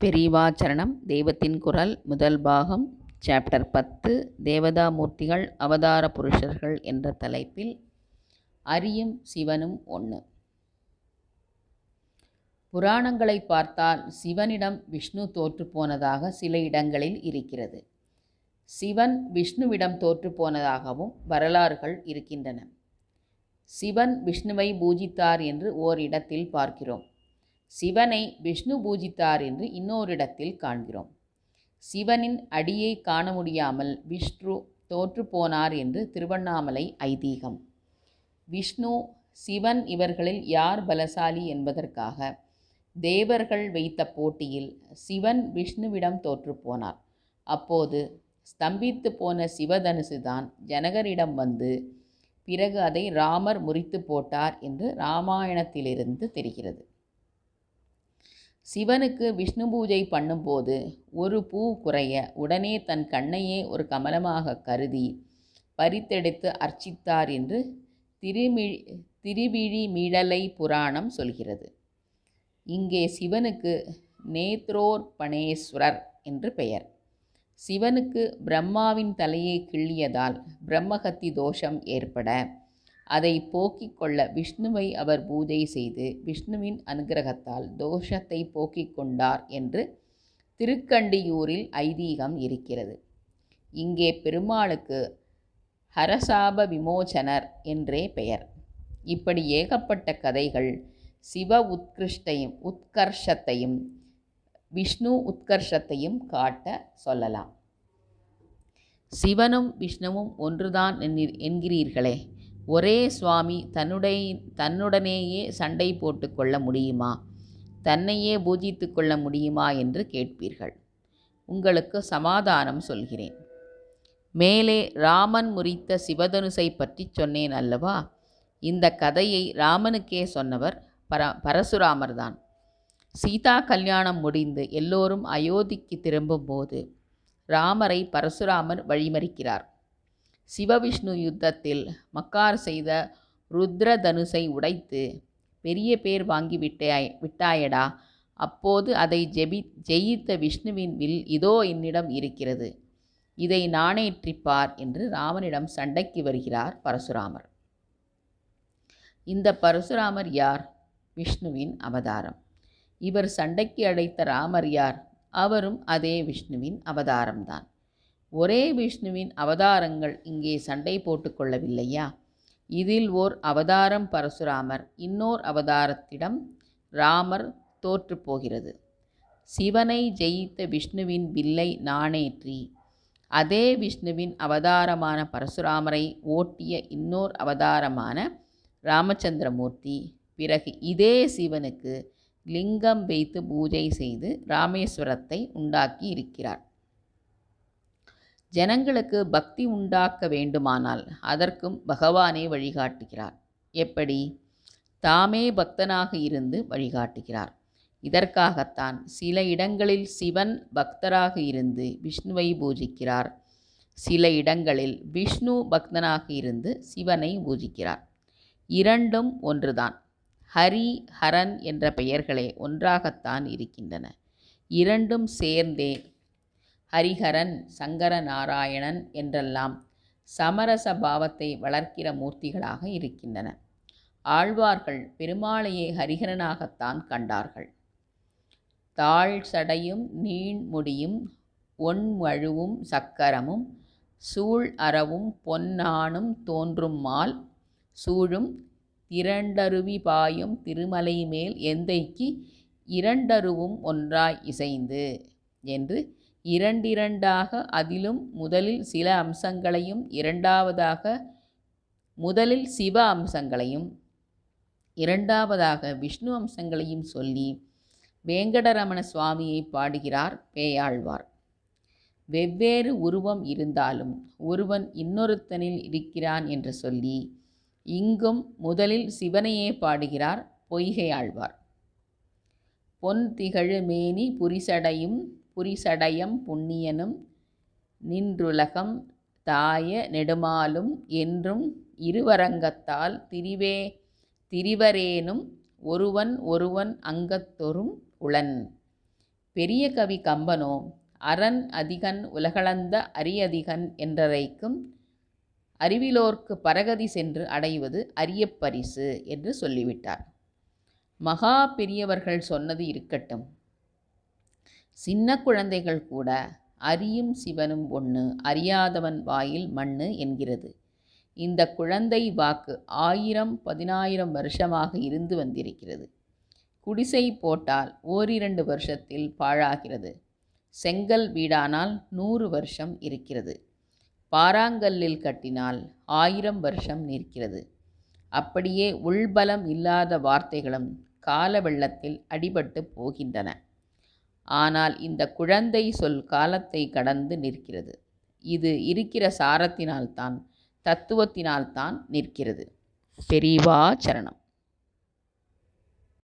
பெரியவாச்சரணம் தெய்வத்தின் குரல் முதல் பாகம் சாப்டர் 10 தேவதாமூர்த்திகள் அவதார புருஷர்கள் என்ற தலைப்பில் அரியும் சிவனும் 1. புராணங்களை பார்த்தால் சிவனிடம் விஷ்ணு தோற்றுப்போனதாக சில இடங்களில் இருக்கிறது. சிவன் விஷ்ணுவிடம் தோற்றுப்போனதாகவும் வரலாறுகள் இருக்கின்றன. சிவன் விஷ்ணுவை பூஜித்தார் என்று ஓரிடத்தில் பார்க்கிறோம். சிவனை விஷ்ணு பூஜித்தார் என்று இன்னோரிடத்தில் காண்கிறோம். சிவனின் அடியை காண முடியாமல் விஷ்ணு தோற்று போனார் என்று திருவண்ணாமலை ஐதீகம். விஷ்ணு சிவன் இவர்களில் யார் பலசாலி என்பதற்காக தேவர்கள் வைத்த போட்டியில் சிவன் விஷ்ணுவிடம் தோற்று போனார். அப்போது ஸ்தம்பித்து போன சிவதனுசுதான் ஜனகரிடம் வந்து பிறகு அதை ராமர் முறித்து போட்டார் என்று இராமாயணத்திலிருந்து தெரிகிறது. சிவனுக்கு விஷ்ணு பூஜை பண்ணும்போது ஒரு பூ குறைய உடனே தன் கண்ணையே ஒரு கமலமாக கருதி பறித்தெடுத்து அர்ச்சித்தார் என்று திருவிழிமிழலை புராணம் சொல்கிறது. இங்கே சிவனுக்கு நேத்ரோர்பணேஸ்வரர் என்று பெயர். சிவனுக்கு பிரம்மாவின் தலையை கிள்ளியதால் பிரம்மஹத்தி தோஷம் ஏற்பட அதை போக்கிக் கொள்ள விஷ்ணுவை அவர் பூஜை செய்து விஷ்ணுவின் அனுகிரகத்தால் தோஷத்தை போக்கிக் கொண்டார் என்று திருக்கண்டியூரில் ஐதீகம் இருக்கிறது. இங்கே பெருமாளுக்கு ஹரசாப விமோசனர் என்றே பெயர். இப்படி ஏகப்பட்ட கதைகள் சிவ உத்கர்ஷத்தையும் விஷ்ணு உத்கர்ஷத்தையும் காட்ட சொல்லலாம். சிவனும் விஷ்ணுவும் ஒன்றுதான் என்கிறீர்களே, ஒரே சுவாமி தன்னுடனேயே சண்டை போட்டு கொள்ள முடியுமா, தன்னையே பூஜித்து கொள்ள முடியுமா என்று கேட்பீர்கள். உங்களுக்கு சமாதானம் சொல்கிறேன். மேலே ராமன் முறித்த சிவதனுசை பற்றி சொன்னேன் அல்லவா? இந்த கதையை ராமனுக்கே சொன்னவர் பரசுராமர்தான். சீதா கல்யாணம் முடிந்து எல்லோரும் அயோத்திக்கு திரும்பும்போது ராமரை பரசுராமர் வழிமறிக்கிறார். சிவவிஷ்ணு யுத்தத்தில் மக்கார் செய்த ருத்ர தனுசை உடைத்து பெரிய பேர் வாங்கி விட்டாயடா, அப்போது அதை ஜெயித்த விஷ்ணுவின் வில் இதோ என்னிடம் இருக்கிறது, இதை நாணேற்றிப்பார் என்று ராமனிடம் சண்டைக்கு வருகிறார் பரசுராமர். இந்த பரசுராமர் யார்? விஷ்ணுவின் அவதாரம். இவர் சண்டைக்கு அழைத்த ராமர் யார்? அவரும் அதே விஷ்ணுவின் அவதாரம்தான். ஒரே விஷ்ணுவின் அவதாரங்கள் இங்கே சண்டை போட்டு கொள்ளவில்லையா? இதில் ஓர் அவதாரம் பரசுராமர், இன்னோர் அவதாரத்திடம் ராமர் தோற்று போகிறது. சிவனை ஜெயித்த விஷ்ணுவின் வில்லை நாணேற்றி அதே விஷ்ணுவின் அவதாரமான பரசுராமரை ஓட்டிய இன்னோர் அவதாரமான ராமச்சந்திரமூர்த்தி பிறகு இதே சிவனுக்கு லிங்கம் வைத்து பூஜை செய்து ராமேஸ்வரத்தை உண்டாக்கி இருக்கிறார். ஜனங்களுக்கு பக்தி உண்டாக்க வேண்டுமானால் அதற்கும் பகவானே வழிகாட்டுகிறார். எப்படி? தாமே பக்தனாக இருந்து வழிகாட்டுகிறார். இதற்காகத்தான் சில இடங்களில் சிவன் பக்தராக இருந்து விஷ்ணுவை பூஜிக்கிறார், சில இடங்களில் விஷ்ணு பக்தனாக இருந்து சிவனை பூஜிக்கிறார். இரண்டும் ஒன்றுதான். ஹரி ஹரன் என்ற பெயர்களே ஒன்றாகத்தான் இருக்கின்றன. இரண்டும் சேர்ந்தே ஹரிஹரன் சங்கர நாராயணன் என்றெல்லாம் சமரச பாவத்தை வளர்க்கிற மூர்த்திகளாக இருக்கின்றன. ஆழ்வார்கள் பெருமாளையே ஹரிஹரனாகத்தான் கண்டார்கள். தாழ் சடையும் நீண்முடியும் ஒன்மழுவும் சக்கரமும் சூழ் அறவும் பொன்னானும் தோன்றும் மால் சூழும் திரண்டருவி பாயும் திருமலை மேல் எந்தைக்கு இரண்டருவும் ஒன்றாய் இசைந்து என்று இரண்டிரண்டாக, அதிலும் முதலில் சில அம்சங்களையும் முதலில் சிவ அம்சங்களையும் இரண்டாவதாக விஷ்ணு அம்சங்களையும் சொல்லி வேங்கடரமண சுவாமியை பாடுகிறார் பேயாழ்வார். வெவ்வேறு உருவம் இருந்தாலும் ஒருவன் இன்னொருத்தனில் இருக்கிறான் என்று சொல்லி இங்கும் முதலில் சிவனையே பாடுகிறார் பொய்கையாழ்வார். பொன் திகழு மேனி புரிசடையம் புண்ணியனும் நின்றுலகம் தாய நெடுமாலும் என்றும் இருவரங்கத்தால் திரிவரேனும் ஒருவன் அங்கத்தொரும் உளன் பெரிய கவி கம்பனோ அரண் அதிகன் உலகளந்த அரியதிகன் என்றரைக்கும் அறிவிலோர்க்கு பரகதி சென்று அடைவது அரிய பரிசு என்று சொல்லிவிட்டார். மகா பெரியவர்கள் சொன்னது இருக்கட்டும், சின்ன குழந்தைகள் கூட அறியும் சிவனும் ஒன்று, அறியாதவன் வாயில் மண்ணு என்கிறது. இந்த குழந்தை வாக்கு 1000-10,000 வருஷமாக இருந்து வந்திருக்கிறது. குடிசை போட்டால் ஓரிரண்டு வருஷத்தில் பாழாகிறது. செங்கல் வீடானால் 100 வருஷம் இருக்கிறது. பாறாங்கல்லில் கட்டினால் 1000 வருஷம் நிற்கிறது. அப்படியே உள்பலம் இல்லாத வார்த்தைகளும் கால வெள்ளத்தில் அடிபட்டு போகின்றன. ஆனால் இந்த குழந்தை சொல் காலத்தை கடந்து நிற்கிறது. இது இருக்கிற சாரத்தினால்தான், தத்துவத்தினால்தான் நிற்கிறது. பெரியவா சரணம்.